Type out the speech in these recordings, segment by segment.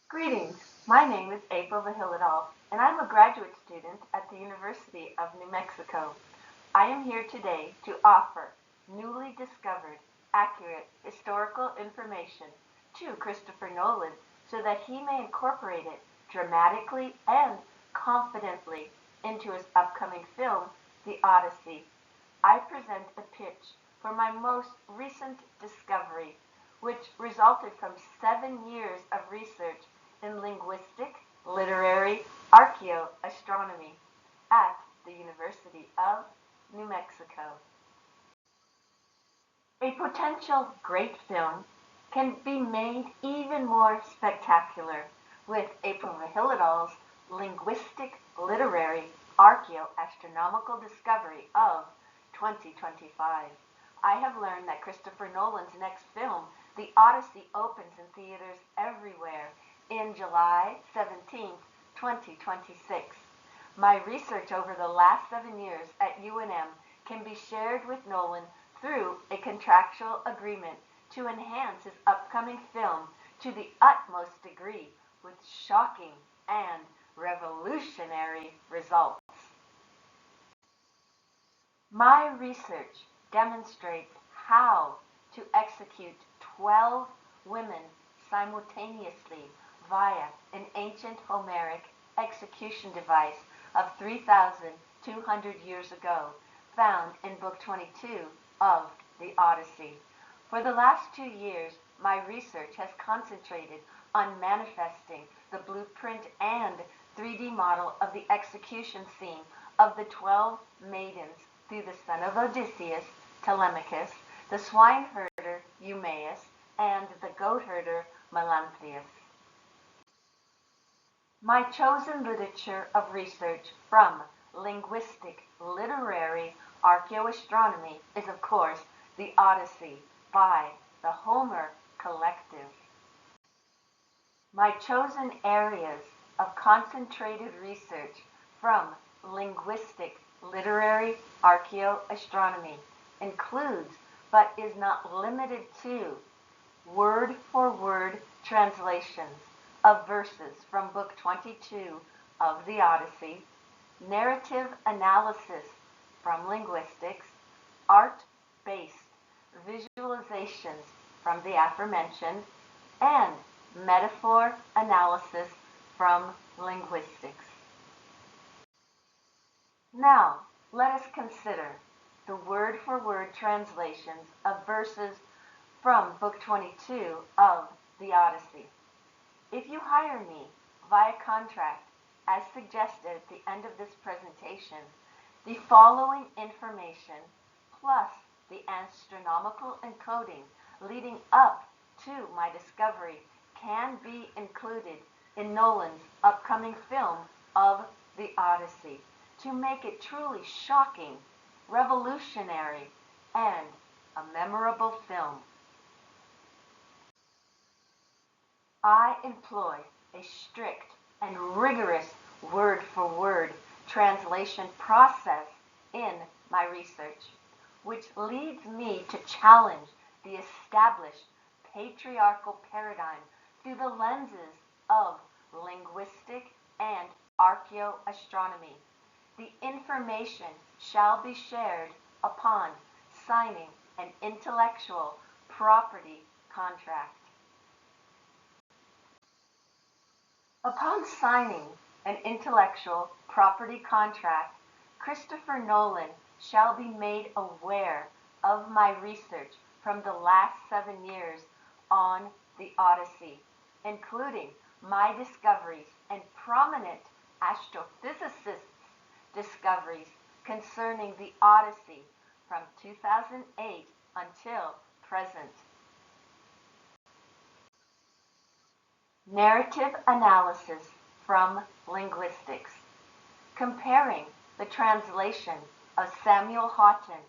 Greetings, my name is April Vihilidal, and I'm a graduate student at the University of New Mexico. I am here today to offer newly discovered, accurate historical information to Christopher Nolan so that he may incorporate it dramatically and confidently into his upcoming film, The Odyssey. I present a pitch for my most recent discovery, which resulted from 7 years of research in linguistic, literary, archaeoastronomy at the University of New Mexico. A potential great film can be made even more spectacular with April Vihilidal's linguistic, literary, archaeoastronomical discovery of 2025. I have learned that Christopher Nolan's next film, The Odyssey, opens in theaters everywhere in July 17, 2026. My research over the last 7 years at UNM can be shared with Nolan through a contractual agreement to enhance his upcoming film to the utmost degree with shocking and revolutionary results. My research demonstrates how to execute 12 women simultaneously via an ancient Homeric execution device of 3,200 years ago, found in Book 22 of the Odyssey. For the last 2 years, my research has concentrated on manifesting the blueprint and 3D model of the execution scene of the 12 maidens through the son of Odysseus, Telemachus, the swineherder Eumaeus, and the goatherder Melanthius. My chosen literature of research from linguistic, literary, archaeoastronomy is, of course, The Odyssey by the Homer Collective. My chosen areas of concentrated research from linguistic, literary, archaeoastronomy includes, but is not limited to, word-for-word translations of verses from Book 22 of the Odyssey, narrative analysis from linguistics, art-based visualizations from the aforementioned, and metaphor analysis from linguistics. Now, let us consider the word-for-word translations of verses from Book 22 of the Odyssey. If you hire me via contract, as suggested at the end of this presentation, the following information, plus the astronomical encoding leading up to my discovery, can be included in Nolan's upcoming film of the Odyssey to make it truly shocking, revolutionary, and a memorable film. I employ a strict and rigorous word-for-word translation process in my research, which leads me to challenge the established patriarchal paradigm through the lenses of linguistic and archaeoastronomy. The information shall be shared upon signing an intellectual property contract. Upon signing an intellectual property contract, Christopher Nolan shall be made aware of my research from the last 7 years on the Odyssey, including my discoveries and prominent astrophysicists' discoveries concerning the Odyssey from 2008 until present. Narrative analysis from linguistics, comparing the translation of Samuel Houghton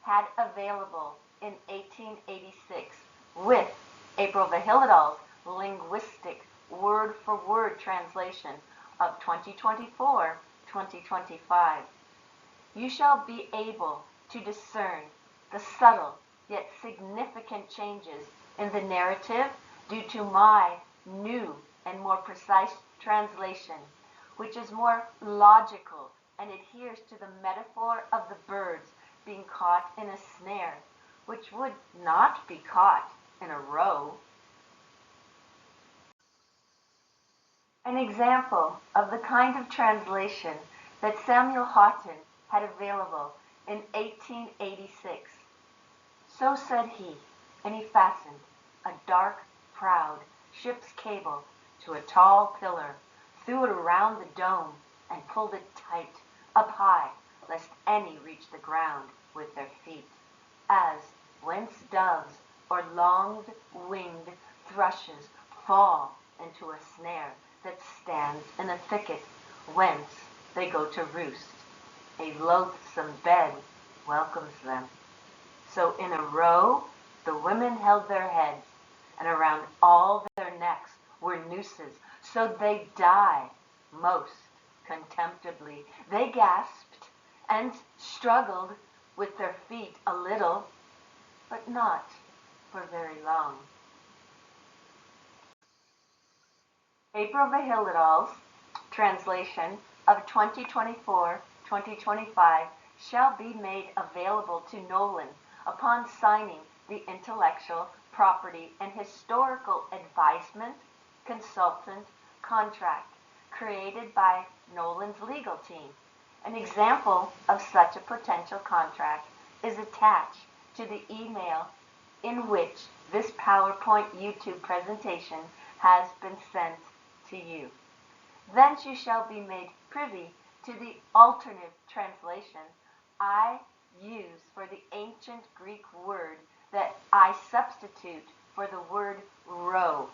had available in 1886 with April Vihilidal's linguistic word-for-word translation of 2024-2025. You shall be able to discern the subtle yet significant changes in the narrative due to my new and more precise translation, which is more logical and adheres to the metaphor of the birds being caught in a snare, which would not be caught in a row. An example of the kind of translation that Samuel Houghton had available in 1886. So said he, and he fastened a dark, proud ship's cable to a tall pillar, threw it around the dome, and pulled it tight, up high, lest any reach the ground with their feet, as whence doves or long-winged thrushes fall into a snare that stands in a thicket, whence they go to roost. A loathsome bed welcomes them. So in a row the women held their heads, and around all their necks were nooses, so they die most contemptibly. They gasped and struggled with their feet a little, but not for very long. April Vihilidal's translation of 2024-2025 shall be made available to Nolan upon signing the intellectual property and historical advisement consultant contract created by Nolan's legal team. An example of such a potential contract is attached to the email in which this PowerPoint YouTube presentation has been sent to you. Thence you shall be made privy to the alternative translation I use for the ancient Greek word that I substitute for the word row,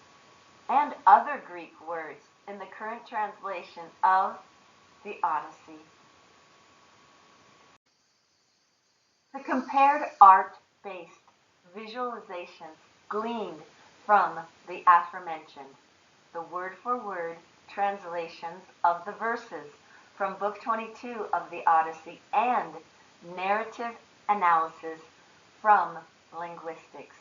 and other Greek words in the current translation of the Odyssey. The compared art-based visualizations gleaned from the aforementioned, the word-for-word translations of the verses from Book 22 of the Odyssey, and narrative analysis from linguistics.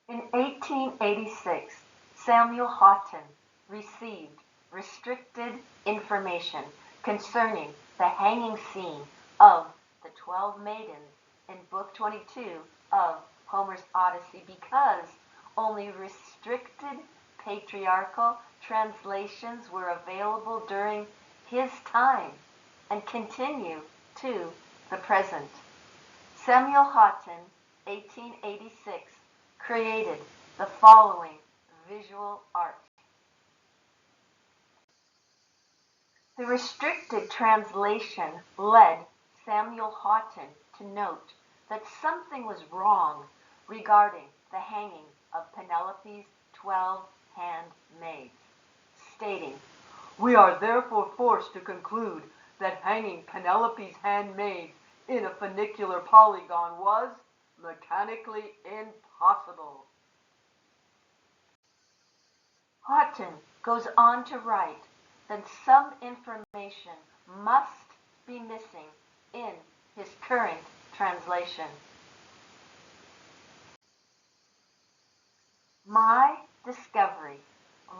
In 1886, Samuel Houghton received restricted information concerning the hanging scene of the 12 maidens in Book 22 of Homer's Odyssey because only restricted patriarchal translations were available during his time and continue to the present. Samuel Houghton, 1886, created the following visual art. The restricted translation led Samuel Houghton to note that something was wrong regarding the hanging of Penelope's 12 handmaids, stating, "We are therefore forced to conclude that hanging Penelope's handmaids in a funicular polygon was mechanically impossible." Houghton goes on to write that some information must be missing in his current translation. My discovery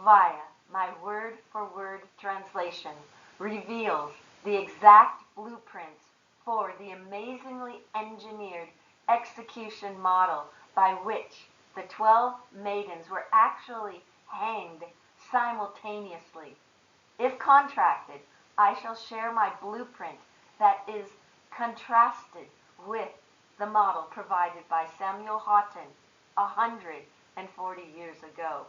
via my word-for-word translation reveals the exact blueprints for the amazingly engineered execution model by which the 12 maidens were actually hanged simultaneously. If contracted, I shall share my blueprint that is contrasted with the model provided by Samuel Houghton 140 years ago.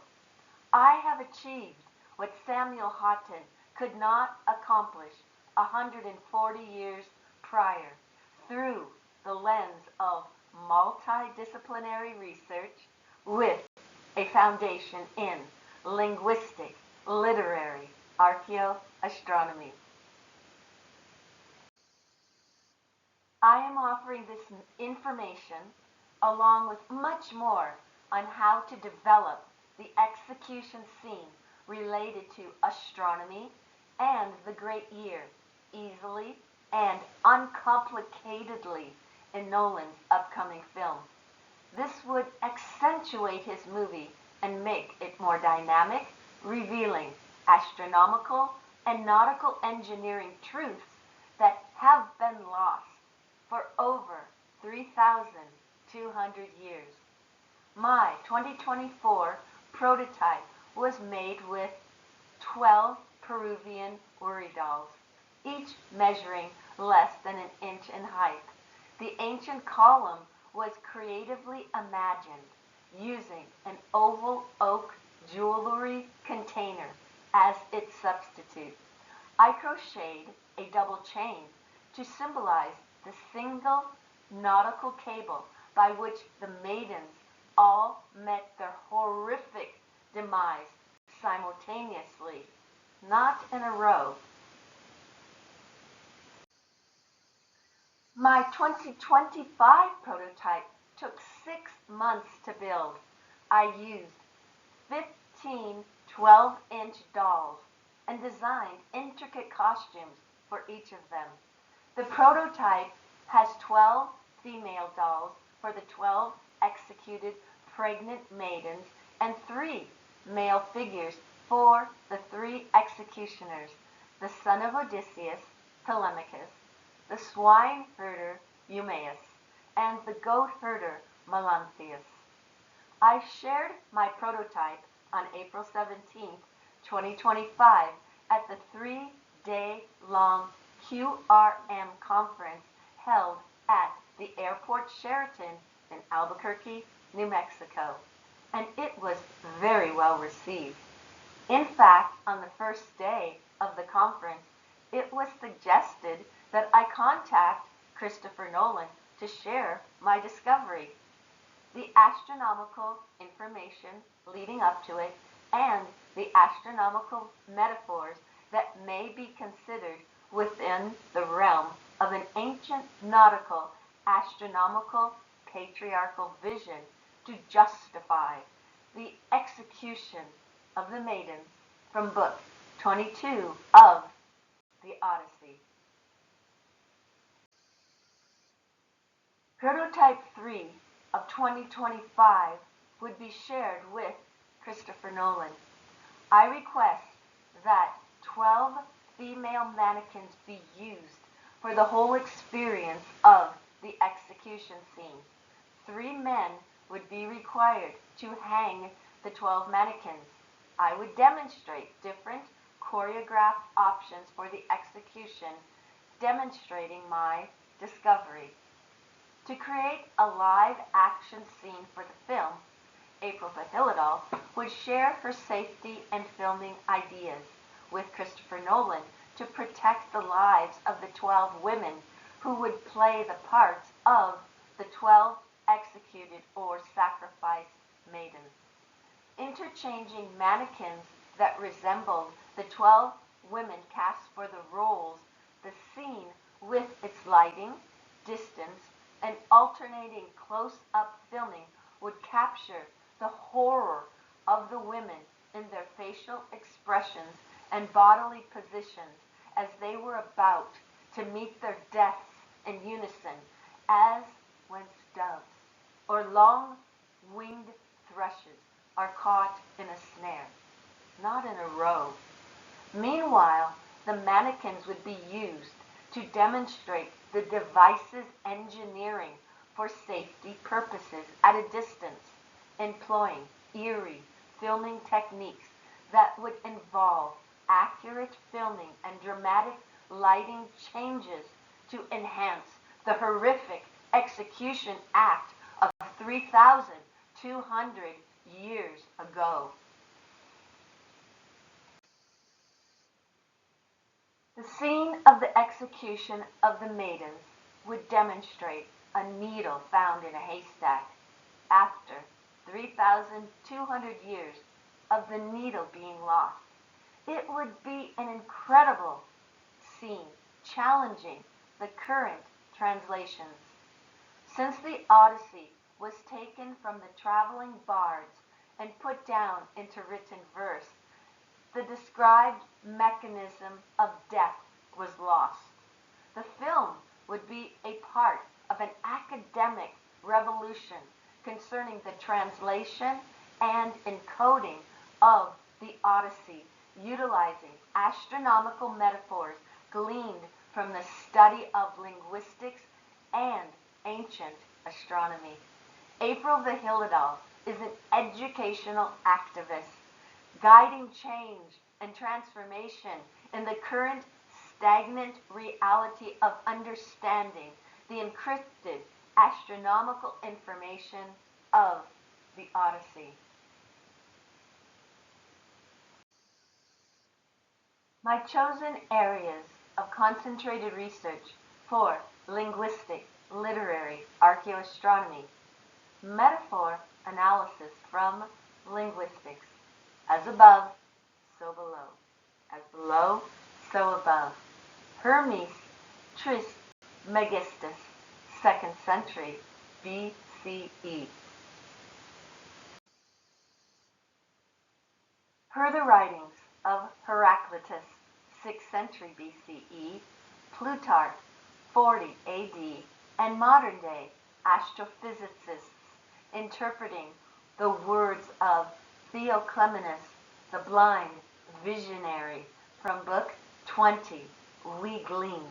I have achieved what Samuel Houghton could not accomplish 140 years prior through the lens of multidisciplinary research with a foundation in linguistic, literary, archaeoastronomy. I am offering this information along with much more on how to develop the execution scene related to astronomy and the great year easily and uncomplicatedly in Nolan's upcoming film. This would accentuate his movie and make it more dynamic, revealing astronomical and nautical engineering truths that have been lost for over 3,200 years. My 2024 prototype was made with 12 Peruvian worry dolls, each measuring less than an inch in height. The ancient column was creatively imagined using an oval oak jewelry container as its substitute. I crocheted a double chain to symbolize the single nautical cable by which the maidens all met their horrific demise simultaneously, not in a row. My 2025 prototype took 6 months to build. I used 15 12-inch dolls and designed intricate costumes for each of them. The prototype has 12 female dolls for the 12 executed pregnant maidens and 3 male figures for the 3 executioners, the son of Odysseus, Telemachus, the swine herder Eumaeus, and the goat herder Melanthius. I shared my prototype on April 17, 2025 at the 3-day-long QRM conference held at the Airport Sheraton in Albuquerque, New Mexico, and it was very well received. In fact, on the first day of the conference, it was suggested that I contact Christopher Nolan to share my discovery. The astronomical information leading up to it and the astronomical metaphors that may be considered within the realm of an ancient nautical astronomical patriarchal vision to justify the execution of the maidens from Book 22 of the Odyssey. Prototype 3 of 2025 would be shared with Christopher Nolan. I request that 12 female mannequins be used for the whole experience of the execution scene. 3 men would be required to hang the 12 mannequins. I would demonstrate different choreographed options for the execution, demonstrating my discovery. To create a live action scene for the film, April Vihilidal would share her safety and filming ideas with Christopher Nolan to protect the lives of the 12 women who would play the parts of the 12 executed or sacrificed maidens. Interchanging mannequins that resembled the 12 women cast for the roles, the scene with its lighting, distance, and alternating close-up filming would capture the horror of the women in their facial expressions and bodily positions as they were about to meet their deaths in unison, as when doves or long-winged thrushes are caught in a snare, not in a row. Meanwhile, the mannequins would be used to demonstrate the device's engineering for safety purposes at a distance, employing eerie filming techniques that would involve accurate filming and dramatic lighting changes to enhance the horrific execution act of 3,200 years ago. The scene of the execution of the maidens would demonstrate a needle found in a haystack. After 3,200 years of the needle being lost, it would be an incredible scene challenging the current translations. Since the Odyssey was taken from the traveling bards and put down into written verse, the described mechanism of death was lost. The film would be a part of an academic revolution concerning the translation and encoding of the Odyssey, utilizing astronomical metaphors gleaned from the study of linguistics and ancient astronomy. April Vihilidal is an educational activist, guiding change and transformation in the current stagnant reality of understanding the encrypted astronomical information of the Odyssey. My chosen areas of concentrated research for linguistic, literary, archaeoastronomy, metaphor analysis from linguistics, as above, so below, as below, so above. Hermes Trismegistus, 2nd century BCE. Per the writings of Heraclitus, 6th century BCE, Plutarch, 40 AD, and modern-day astrophysicists interpreting the words of Theoclemenus, the blind visionary, from Book 20, we glean.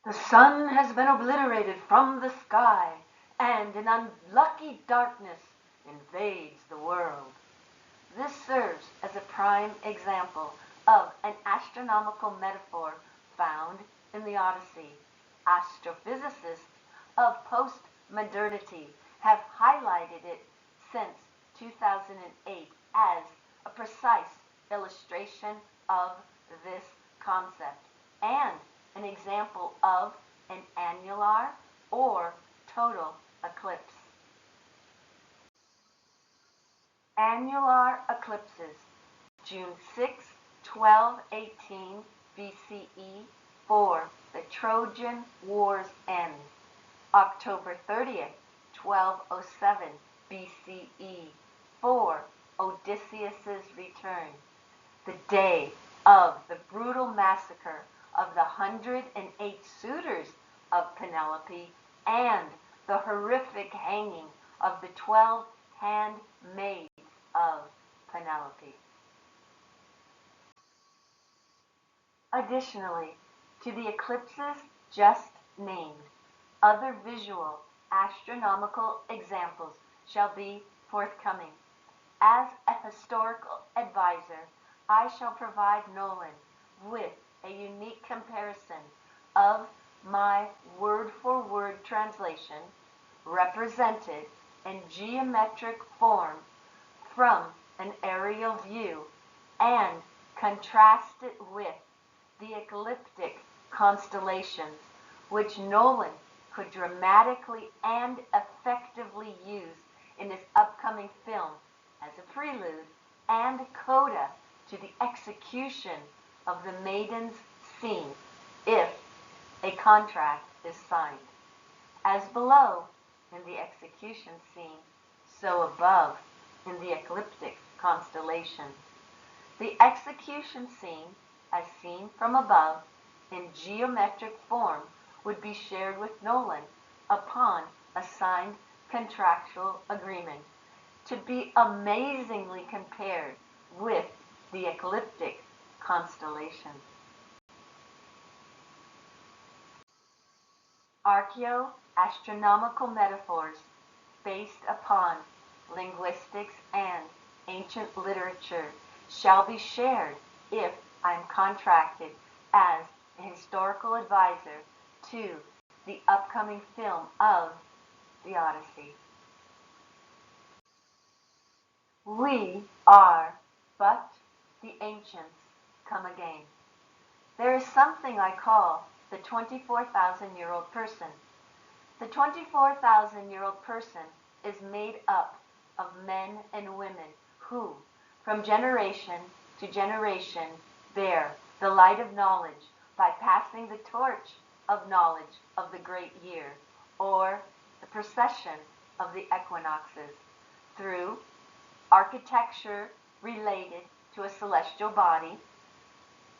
The sun has been obliterated from the sky, and an unlucky darkness invades the world. This serves as a prime example of an astronomical metaphor found in the Odyssey. Astrophysicists of post-modernity have highlighted it since 2008 as a precise illustration of this concept and an example of an annular or total eclipse. Annular eclipses, June 6, 1218 BCE for the Trojan War's end, October 30th, 1207 BCE for Odysseus's return, the day of the brutal massacre of the 108 suitors of Penelope and the horrific hanging of the 12 handmaids of Penelope. Additionally, to the eclipses just named, other visual astronomical examples shall be forthcoming. As a historical advisor, I shall provide Nolan with a unique comparison of my word-for-word translation, represented in geometric form from an aerial view, and contrast it with the ecliptic constellations, which Nolan could dramatically and effectively use in his upcoming film as a prelude and coda to the execution of the Maidens scene if a contract is signed. As below in the execution scene, so above in the ecliptic constellations. The execution scene, as seen from above, in geometric form, would be shared with Nolan upon a signed contractual agreement, to be amazingly compared with the ecliptic constellations. Archaeo-astronomical metaphors based upon linguistics and ancient literature shall be shared if I am contracted as a historical advisor to the upcoming film of the Odyssey. We are but the ancients come again. There is something I call the 24,000-year-old person. The 24,000-year-old person is made up of men and women who, from generation to generation, bear the light of knowledge by passing the torch of knowledge of the great year, or the procession of the equinoxes, through architecture related to a celestial body,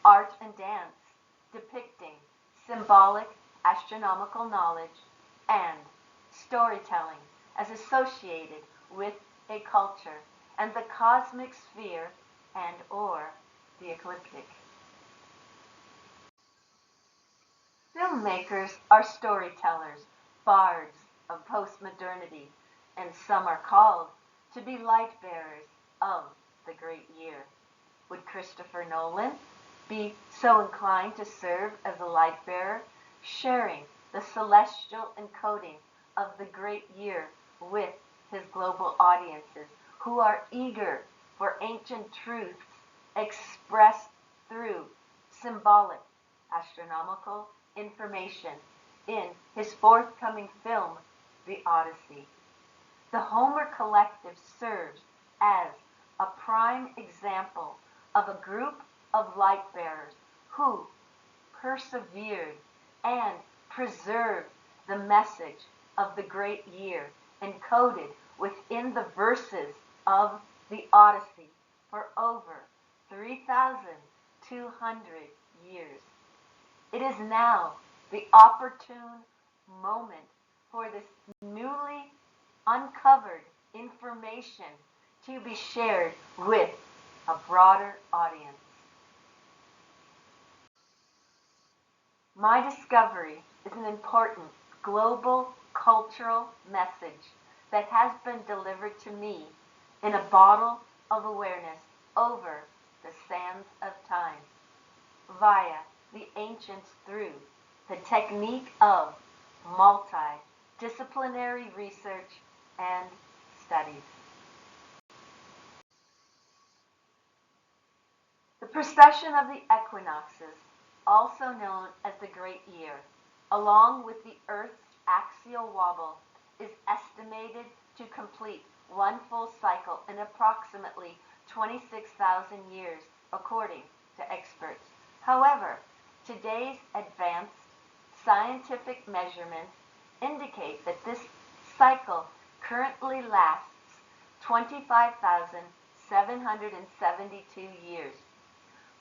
art and dance depicting symbolic astronomical knowledge, and storytelling as associated with a culture and the cosmic sphere and or the ecliptic. Filmmakers are storytellers, bards of postmodernity, and some are called to be light bearers of the great year. Would Christopher Nolan be so inclined to serve as a light bearer, sharing the celestial encoding of the great year with his global audiences who are eager for ancient truths expressed through symbolic astronomical information in his forthcoming film, The Odyssey? The Homer Collective serves as a prime example of a group of light bearers who persevered and preserved the message of the great year encoded within the verses of the Odyssey for over 3,200 years. It is now the opportune moment for this newly uncovered information to be shared with a broader audience. My discovery is an important global cultural message that has been delivered to me in a bottle of awareness over the sands of time via the ancients through the technique of multidisciplinary research and studies. The precession of the equinoxes, also known as the Great Year, along with the Earth's axial wobble, is estimated to complete one full cycle in approximately 26,000 years, according to experts. However, today's advanced scientific measurements indicate that this cycle currently lasts 25,772 years.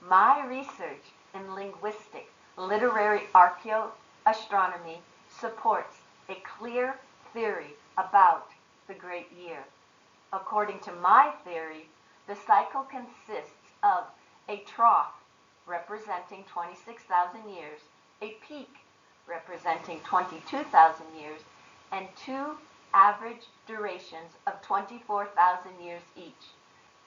My research in linguistic literary archaeoastronomy supports a clear theory about the great year. According to my theory, the cycle consists of a trough representing 26,000 years, a peak representing 22,000 years, and two average durations of 24,000 years each.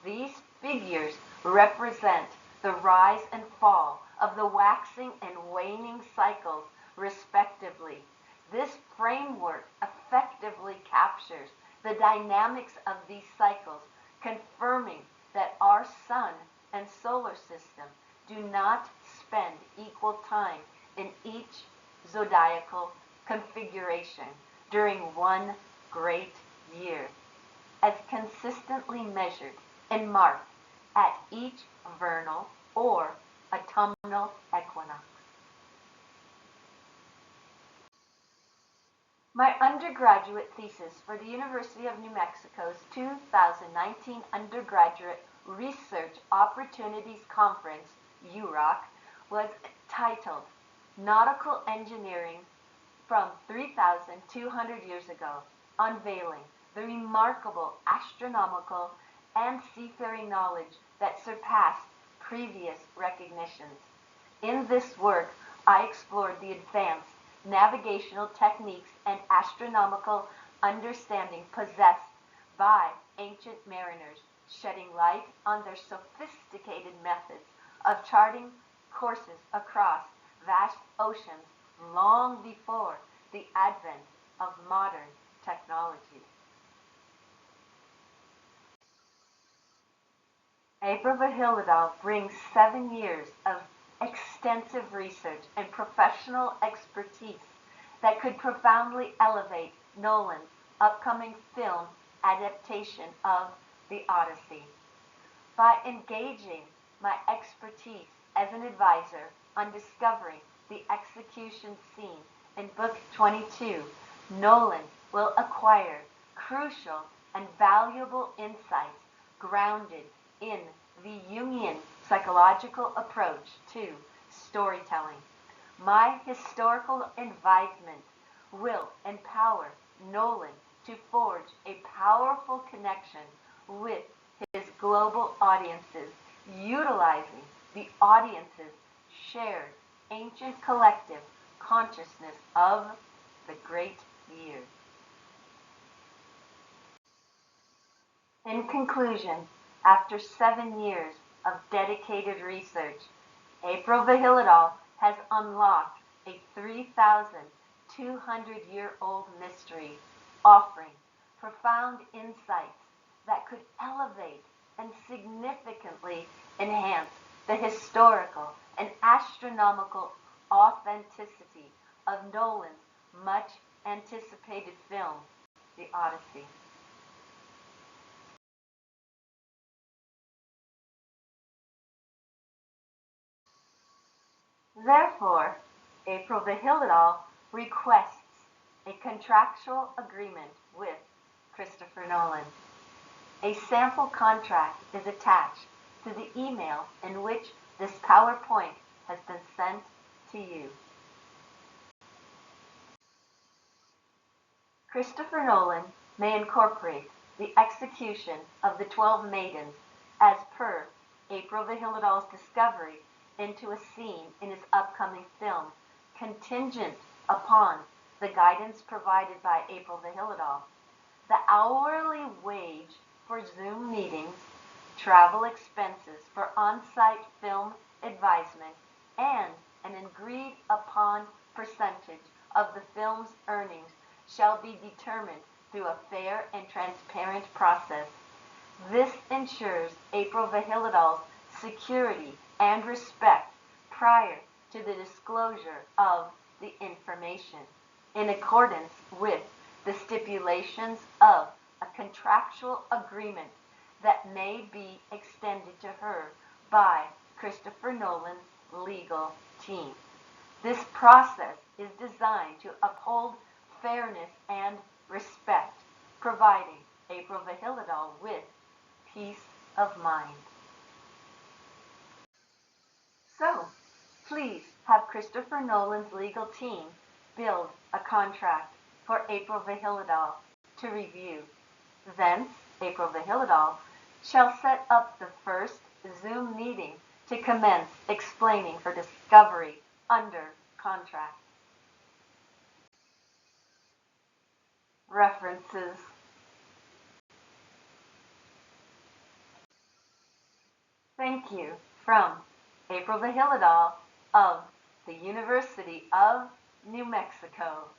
These figures represent the rise and fall of the waxing and waning cycles, respectively. This framework effectively captures the dynamics of these cycles, confirming that our sun and solar system do not spend equal time in each zodiacal configuration during one great year, as consistently measured and marked at each vernal or autumnal equinox. My undergraduate thesis for the University of New Mexico's 2019 Undergraduate Research Opportunities Conference, UROC, was titled Nautical Engineering from 3,200 Years Ago, Unveiling the Remarkable Astronomical and Seafaring Knowledge that Surpassed Previous Recognitions. In this work, I explored the advanced navigational techniques and astronomical understanding possessed by ancient mariners, shedding light on their sophisticated methods of charting courses across vast oceans long before the advent of modern technology. April Vihilidal brings 7 years of extensive research and professional expertise that could profoundly elevate Nolan's upcoming film adaptation of The Odyssey. By engaging my expertise as an advisor on discovering the execution scene in Book 22, Nolan will acquire crucial and valuable insights grounded in the Jungian psychological approach to storytelling. My historical advisement will empower Nolan to forge a powerful connection with his global audiences, utilizing the audience's shared ancient collective consciousness of the Great Year. In conclusion, after 7 years of dedicated research, April Vihilidal has unlocked a 3,200-year-old mystery, offering profound insights that could elevate and significantly enhance the historical and astronomical authenticity of Nolan's much anticipated film, The Odyssey. Therefore, April Vihilidal requests a contractual agreement with Christopher Nolan. A sample contract is attached to the email in which this PowerPoint has been sent to you. Christopher Nolan may incorporate the execution of the 12 Maidens as per April Vihilidal's discovery into a scene in his upcoming film, contingent upon the guidance provided by April Vihilidal. The hourly wage for Zoom meetings, travel expenses for on-site film advisement, and an agreed upon percentage of the film's earnings shall be determined through a fair and transparent process. This ensures April Vihilidal's security and respect prior to the disclosure of the information, in accordance with the stipulations of a contractual agreement that may be extended to her by Christopher Nolan's legal team. This process is designed to uphold fairness and respect, providing April Vihilidal with peace of mind. So, please have Christopher Nolan's legal team build a contract for April Vihilidal to review. Thence, April Vihilidal shall set up the first Zoom meeting to commence explaining her discovery under contract. References. Thank you from April Vihilidal of the University of New Mexico.